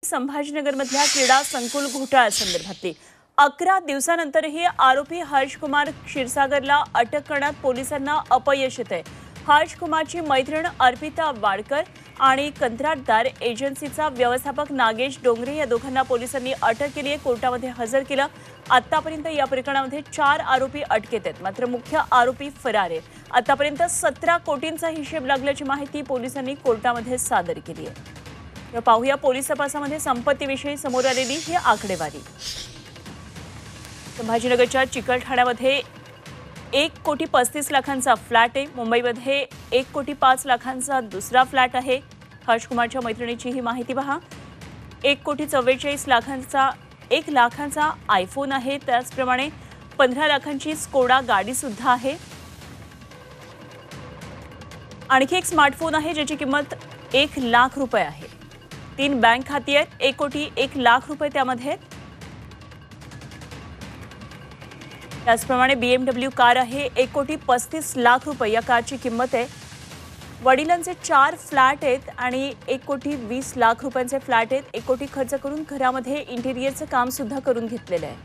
संभाजीनगरमधल्या क्रीडा संकुल घोटाळ्यासंदर्भातली 11 दिवसांनंतरही आरोपी हर्षकुमार क्षीरसागरला अटक करण्यात पोलिसांना अपयश येतंय। हर्षकुमारची मैत्रीण अर्पिता वाडकर आणि कंत्राटदार एजन्सीचा व्यवस्थापक नागेश डोंगरे या दोघांना पोलिसांनी अटक केली आहे, कोर्टामध्ये हजर केलं। आतापर्यंत या प्रकरणामध्ये 4 आरोपी अटकेत आहेत, मात्र मुख्य आरोपी फरार आहे। आतापर्यंत 17 कोटींचा हिशेब लागल्याची माहिती पोलिसांनी कोर्टामध्ये सादर केली आहे। पाहूया पोलीस तपासामध्ये संपत्तीविषयी समोर आलेली ही आकडेवारी। संभाजीनगरच्या चिकलठाण्यामध्ये 1,35,00,000चा फ्लॅट आहे। मुंबईमध्ये 1,05,00,000चा दुसरा फ्लॅट आहे। हर्षकुमारच्या मैत्रिणीची ही माहिती पहा। 1,44,00,000चा 1 लाखांचा आयफोन आहे, त्याचप्रमाणे 15 लाखांची स्कोडा गाडी सुद्धा आहे। आणखी एक स्मार्टफोन आहे ज्याची किंमत 1 लाख रुपये आहे। 3 बँक खाती आहेत, 1,01,00,000 रुपये त्यामध्ये। त्याचप्रमाणे BMW कार आहे, 1,35,00,000 रुपये या कारची किंमत आहे। वडिलांचे 4 फ्लॅट आहेत आणि 1,20,00,000 रुपयांचे फ्लॅट आहेत। 1 कोटी खर्च करून घरामध्ये इंटेरियरचं काम सुद्धा करून घेतलेलं आहे।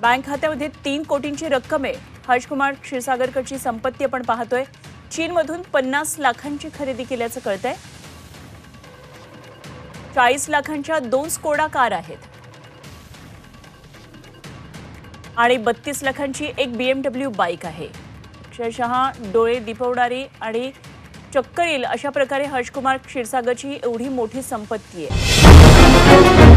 बँक खात्यामध्ये 3 कोटींची रक्कम आहे। हर्षकुमार क्षीरसागरकडची संपत्ती आपण पाहतोय। चीनमधून 50 लाखांची खरेदी केल्याचं कळतंय। 40 लाखांच्या 2 स्कोडा कार आहेत आणि 32 लाखांची एक BMW बाईक आहे। अक्षरशः डोळे दिपवणारी आणि चक्कर येईल अशा प्रकारे हर्षकुमार क्षीरसागरची एवढी मोठी संपत्ती आहे।